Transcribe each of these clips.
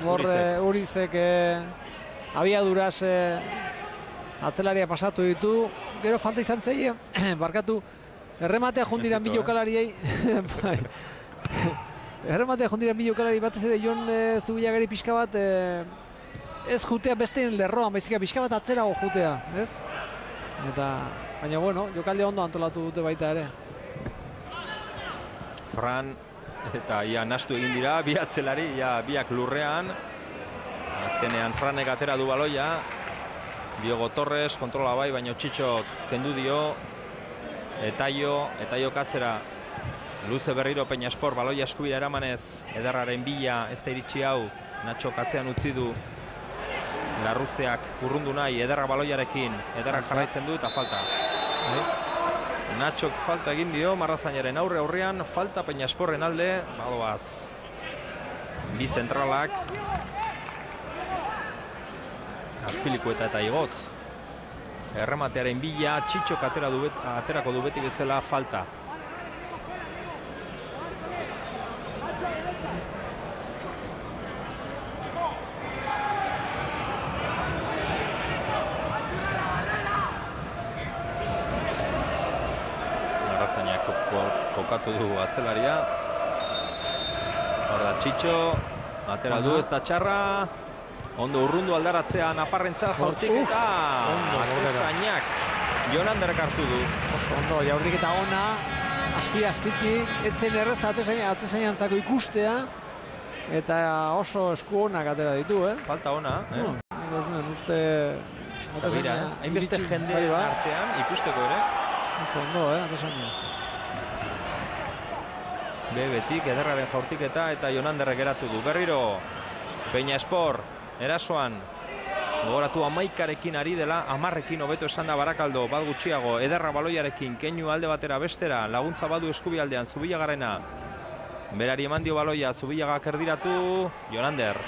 Urizek abiaduraz atzelaria pasatu ditu. Gero falta izan zeie, barkatu, errematea jondiran bi jokalariei. Errematea jondiran bi jokalari batez ere Jon Zubillagari pixka bat ez jutea besteen lerroan, baizik pixka bat atzerago jutea, ez? Baina bueno, jokalde ondo antolatu dute baita ere. Fran eta ia nastu egin dira, bi atzelari, biak lurrean. Azkenean Franek atera du baloia. Diogo Torres kontrola bai, baina Txitxok kendu dio. Etaio katzera. Luze berriro Peñaspor baloia eskubira eramanez. Ederraren bila, ez da iritsi hau. Nacho katzean utzi du. Larruzeak urrundu nahi, Ederra baloiarekin. Ederrak jarraitzen du eta falta. Nachok falta egin dio, Marrazainaren aurrean, falta Peñasporren alde, badoaz. Bi zentralak. Azpilikueta eta Igotz. Errematearen bila, Txitxok aterako du beti bezala falta. Kokatu du atzelaria. Hor da Txitxo, atera du, ez da txarra. Ondo urrundu aldaratzean aparrentza jaurtik eta atezainak Jonanderrek hartu du. Oso ondo, jaurtik eta ona, azpiti, etzen errez atezainantzako ikustea. Eta oso esku onak atera ditu, Falta ona, Nik uste... Hainbeste jende artean ikusteko ere. Oso ondo, atezaina. Bebetik, Ederraren jaurtiketa eta Jonanderrek geratu du. Berriro, Peñaspor, erasoan, gogoratu 11rekin ari dela, 10rekin hobeto esan da Barakaldo, bat gutxiago, Ederra baloiarekin, keinu alde batera bestera, laguntza badu eskubialdean, Zubillagarrena. Berari eman dio baloia, Zubillagak erdiratu, Jonander.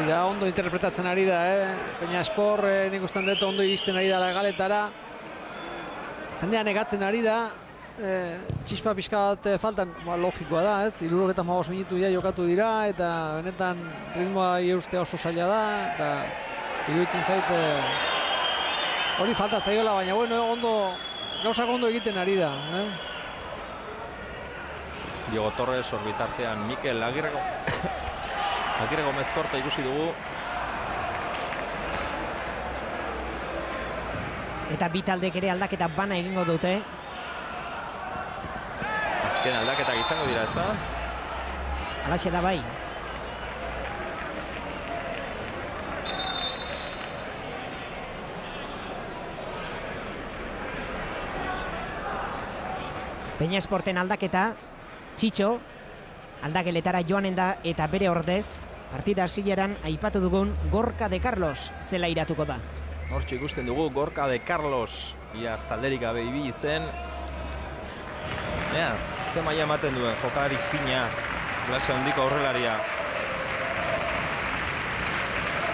Da, ondo interpretatzen ari da, Peñaspor, nik ustean dut ondo iristen ari da galetara. Jendea negatzen ari da, txispa pixka bat faltan, logikoa da, 75 minutu jokatu dira, eta benetan ritmoa eustea oso zaila da, eta iruditzen zait hori falta zaiola, baina bueno, gauzak ondo egiten ari da. Diogo Torres, orbitartean Mikel Agirre Gomez Korta ikusi dugu. Eta bi taldek ere aldaketa bana egingo dute. Azken aldaketak izango dira, ezta? Alaxe da bai. Peñasporten aldaketa, Txitxo, aldageletara joanen da eta bere ordez, partida hasieran aipatu dugun Gorka de Carlos zela iratuko da. Hortxe ikusten dugu, Gorka de Carlos, iaz talderik gabe ibili zen. Ze maila ematen duen, jokalari fina, klase handiko aurrelaria.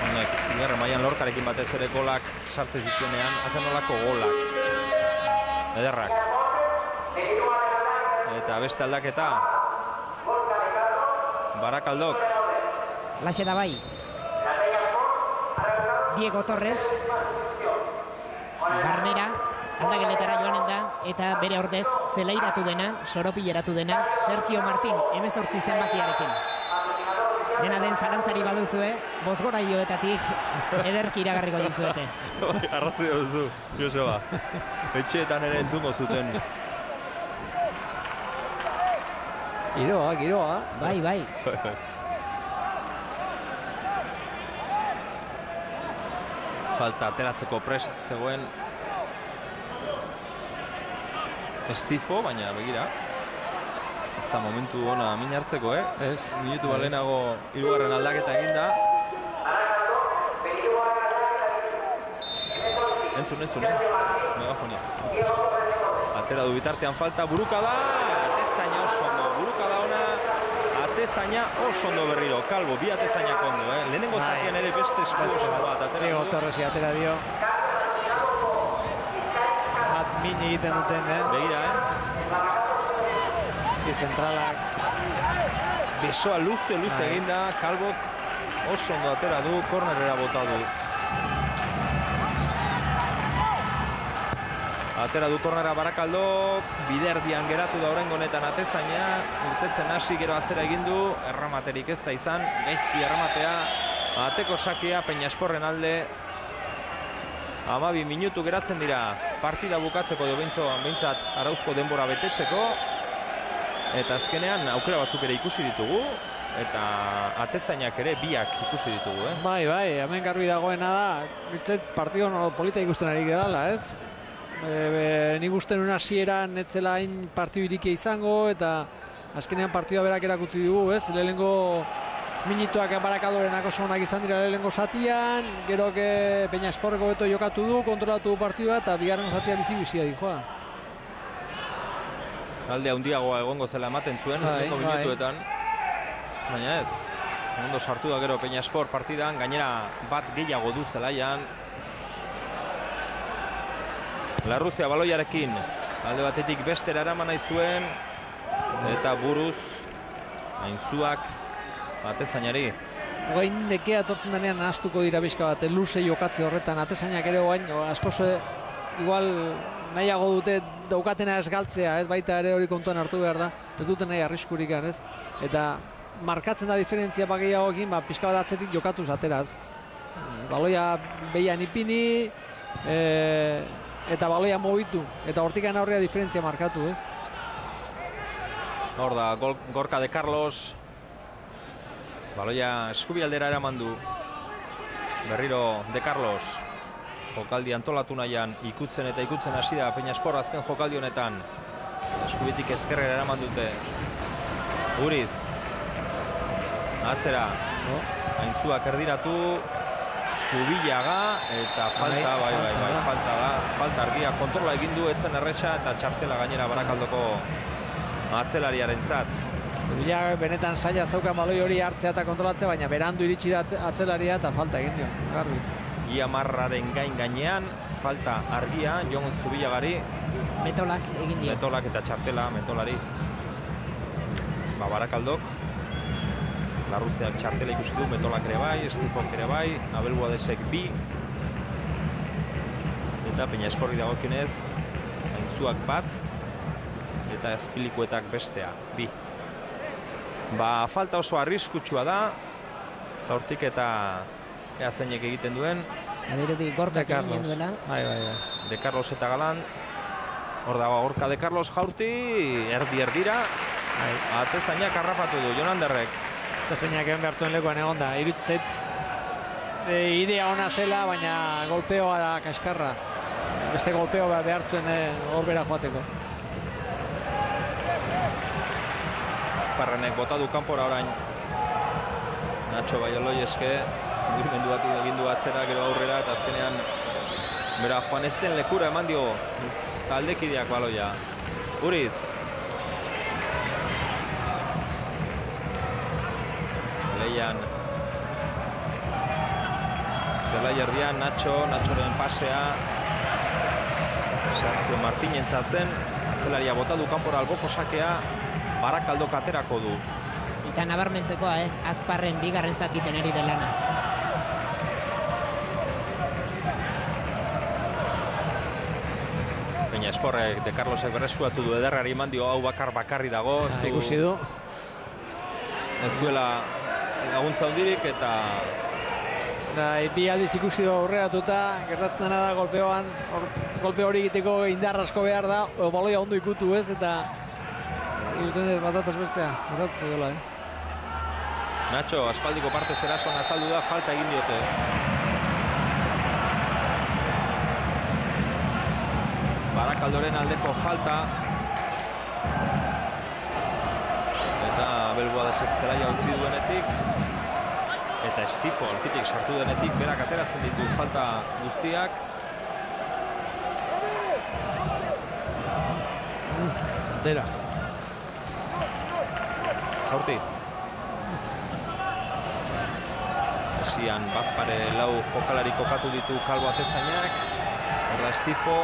Honek, bigarren mailan Lorcarekin batez ere golak sartzen zituenean, hazen nolako golak. Ederrak. Eta beste aldaketa. Barakaldok. Laxe da bai. Diego Torres. Barnera, aldageletara joanen da, eta bere ordez zelairatu dena, soropileratu dena, Sergio Martín, 18 zenbakiarekin. Dena den zalantzari baduzue, bozgoraioetatik ederki iragarriko dizuete. Arrazio duzu, Joseba. Etxeetan ere entzungo zuten. Giroa. Bai. Falta ateratzeko prest zegoen Estifo, baina begira. Ez da momentu ona min hartzeko, Ez. Minutu balenago hirugarren aldaketa eginda. Entzun, megafonia. Atera du bitartean falta, buruka da, atezaina oso ondo, buruka da ona, atezaina oso ondo berriro, Kalbo, bi atezainak ondo, Lehenengo zatean ere beste esku oso bat atera. Diego Torresi atera dio. Bat min egiten duten, Begira, Bi zentralak. besoa luze eginda, Kalbok oso ondo atera du, kornerera bota du. Atera du kornera Barakaldok, biderdian geratu da oraingo honetan atezaina, irtetzen hasi gero atzera egin du, erramaterik ez da izan, gaizki erramatea, ateko sakea Peñasporren alde. 12 minutu geratzen dira partida bukatzeko edo behintzat arauzko denbora betetzeko. Eta azkenean aukera batzuk ere ikusi ditugu, eta atezainak ere biak ikusi ditugu. Bai, hemen garbi dagoena da, partido polita ikusten ari gerala, ez? Nik uste nuen hasieran etzela hain partidu irikia izango, eta azkenean partidua berak erakutsi dugu, ez? Lehenengo minutuak Barakaldorenak oso onak izan dira lehenengo zatian, gero Peñasporreko beto jokatu du, kontrolatu du partidua, eta bigarren zatia bizi-bizia dijoa. Talde handiagoa egongo zela ematen zuen, lehenengo minutuetan. Baina ez, ondo sartu da gero Peñaspor partidan, gainera bat gehiago du zelaian. Larruzia baloiarekin, alde batetik bestera eraman nahi zuen, eta buruz, Ainzuak atezainari. Oain nekea etortzen denean nahaztuko dira bizka bat, luze jokatze horretan, atezainak ere oain, askoz igual nahiago dute daukatena ez galtzea, ez baita ere hori kontuan hartu behar da, ez dute nahi arriskurik, ez? Eta markatzen da diferentzia gehiagoekin, pixka bat atzetik jokatuz ateraz. Baloia behian ipini, eta baloia mobitu, eta hortikan aurrea diferentzia markatu, ez? Hor da, Gorka de Carlos, baloia eskubialdera eraman du. Berriro de Carlos, jokaldi antolatu nahian ikutzen eta ikutzen hasi da Peñaspor azken jokaldi honetan. Eskubitik ezkerrera eraman dute. Uriz, atzera, Ainzuak erdiratu, Zubillaga, eta falta, falta da, falta argia, kontrola egin du, etzen erresa, eta txartela gainera Barakaldoko atzelariarentzat. Zubillaga benetan zaila zeukan baloi hori hartzea eta kontrolatzea, baina berandu iritsi da atzelaria eta falta egin dio, garbi. Iamarraren gainean, falta argia, Jon Zubillagari. Metolak egin dio. Metolak eta txartela, Metolari. Barakaldok. Larruzeak txartela ikusi du, Metolak ere bai, Estifok ere bai, Abel Guadesek bi. Eta Peñasporri dagokionez, Ainzuak bat, eta Azpilikuetak bestea, bi. Falta oso arriskutsua da, jaurtik eta ea zeinek egiten duen. Adirudi Gorka egin duela. De Carlos eta Galan. Hor dago Gorka de Carlos jaurti, erdira. Atezainak harrapatu du, Jonanderrek. Atezainak egin behartzuen lekuan egon da. Irutzet idea ona zela, baina golpeoa da kaskarra. Beste golpeoa behartzuen horbera joateko. Azparrenek bota du kanpora orain. Nacho Baioloi eske, mugimendu bat egin du atzera, gero aurrera, eta azkenean bera Juan Esten lekura eman dio taldekideak baloia. Uriz. Leian. Zelai erdian, Nachoren pasea. Sergio Martinentza zen, atzelaria bota du kanpora alboko sakea, Barakaldok aterako du. Eta nabarmentzekoa, Azparren bigarren zatiten ari delana. Peñasporrek de Carlosek berreskuratu du, ederrari eman dio, hau bakarri dago. Ikusi du. Ez zuela laguntza hundirik eta... Bi aldiz ikusi du aurreratuta, gertatzen dena da golpeoan, golpe hori egiteko indar asko behar da, baloia ondo ikutu ez, eta ikusten dut batataz bestea, batataz edola, Nacho, aspaldiko parte zerasoan azaldu da, falta egin diote. Barakaldoren aldeko falta. Eta Abel Guadesek zelaia utzi duenetik. Eta Estifo alkitik sartu denetik berak ateratzen ditu falta guztiak. Atera. Jaurti. Hasian Bazpare lau jokalari kokatu ditu Kalbo atezainak. Horda Estifo,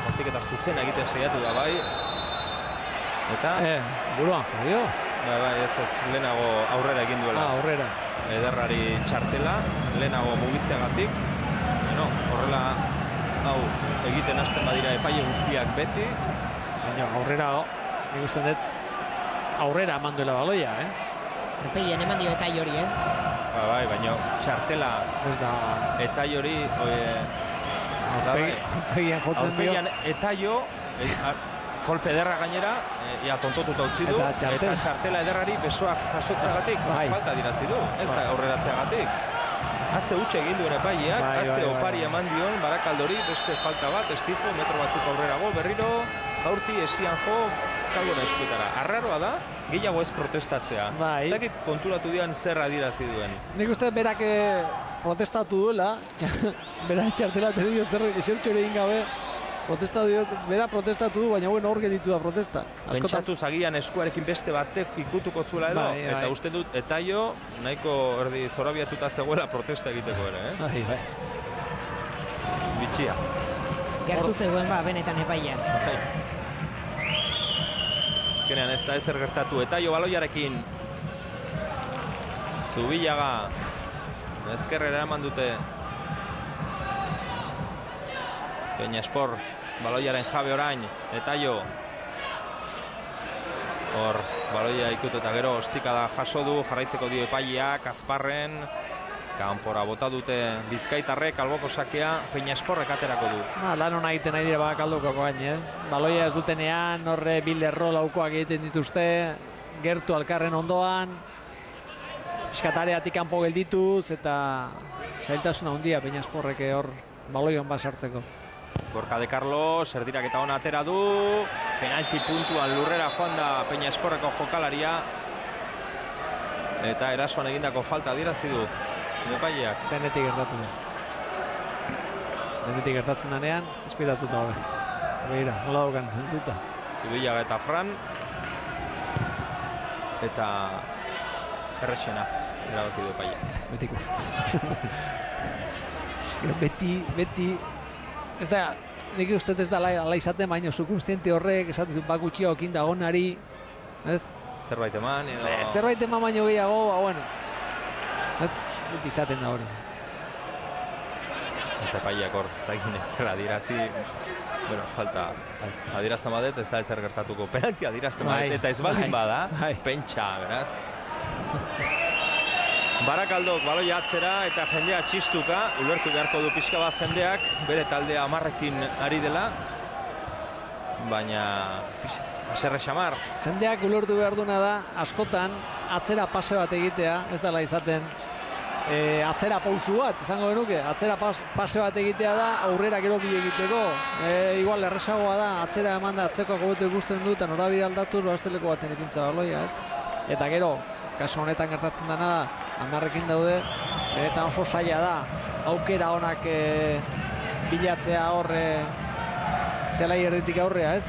hortik eta zuzena egiten saiatu da bai. Eta... buruan jodio. Bai, ez, lehenago aurrera egin duela. Aurrera. Ederrari txartela, lehenago mugitzeagatik. Bueno, horrela hau egiten hasten badira epaile guztiak beti. Baina aurrera, nik uste dut, aurrera eman duela baloia, Erpeien eman dio etai hori, Bai, baina txartela Ez da... etai hori... Aurpegian jotzen dio. Aurpegian etaio, kolpe ederra gainera, tontotuta utzi du, eta txartela ederrari besoa jasotzeagatik, falta dirazi du, ez aurreratzeagatik. Haze utxe egin duen epaileak, haze opari eman dion, Barakaldori, beste falta bat, estifu, metro batzuk aurrerago, berriro, jaurti esian jo, kalbona eskuetara. Arraroa da, gehiago ez protestatzea. Ez dakit konturatu dian zer adirazi duen. Nik uste berak protestatu duela, berak txartela dio zertxo ere egin gabe, bera protestatu du, baina hor gelditu da protesta. Pentsatu zagian eskuarekin beste batek ikutuko zuela edo, eta uste dut etaio nahiko erdi zorabiatuta zegoela protesta egiteko ere, Bai. Bitxia. Gertu zegoen benetan epaia. Azkenean ez da ezer gertatu. Etaio baloiarekin. Zubillaga. Ezkerrera eraman dute. Peñaspor. Baloiaren jabe orain. Etaio. Hor, baloia ikutu eta gero ostikada jaso du. Jarraitzeko dio epaileak. Azparren. Kanpora bota dute Bizkaitarrek, alboko sakea, Peñasporrek aterako du. Lan hona egiten nahi dira Barakaldoko gain, Baloia ez dutenean, horre bilerro laukoak egiten dituzte, gertu alkarren ondoan, eskatareatik kanpo geldituz, eta zailtasuna handia Peñasporrek hor baloion bat sartzeko. Gorka de Carlos, erdirak eta ona atera du, penalti puntuan lurrera joan da Peñasporreko jokalaria, eta erasoan egindako falta adirazi du. Epaileak. Denetik gertatu da. Denetik gertatzen denean, espidatuta hobe. Begira, nola daukan, entuta. Zubillaga eta Fran. Eta errexena, erabaki du epaileak. Beti, ez da, nik uste ez da ala izaten, baina subkonstiente horrek, esatezu bakutxia okin dagonari, ez? Zerbait eman, edo... Zerbait eman baino gehiago, bueno, ez? Beti izaten da hori. Eta epaileak hor, ez da egin ezer adirazi, bueno, falta adirazten badet, ez da ezer gertatuko. Penalti adirazten badet, eta ez baldin bada, pentsa, beraz. Barakaldok baloia atzera eta jendea txistuka, ulertu beharko du pixka bat jendeak, bere taldea 10ekin ari dela, baina haserre xamar. Jendeak ulertu behar duna da, askotan, atzera pase bat egitea, ez dela izaten, atzera pausu bat, izango genuke, atzera pase bat egitea da, aurrera gero bide egiteko. Igual erresagoa da, atzera eman da, atzekoak hobeto ikusten du, eta norabide aldatuz, basteleko baten ipintza baloia, ez? Eta gero, kasu honetan gertatzen dena da, 10ekin daude, benetan oso zaila da, aukera honak bilatzea horre, zelai erditik aurrea, ez?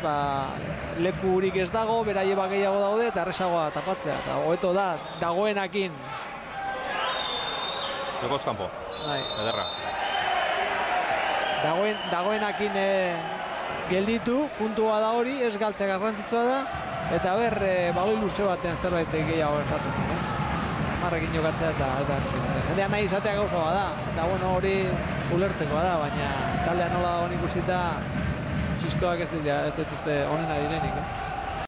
Leku hurik ez dago, beraie gehiago daude, eta erresagoa tapatzea, eta hobeto da, dagoenakin. Jokoz kanpo, ederra. Dagoenakin gelditu, puntua da hori, ez galtzea garrantzitsua da, eta baloi luze batean zerbait gehiago gertatzen du, ez? 10ekin jokatzea ez da. Jendea nahi izatea gauza bada, eta hori ulertzeko da, baina taldea nola dagoen ikusita, txistoak ez dituzte onena direnik.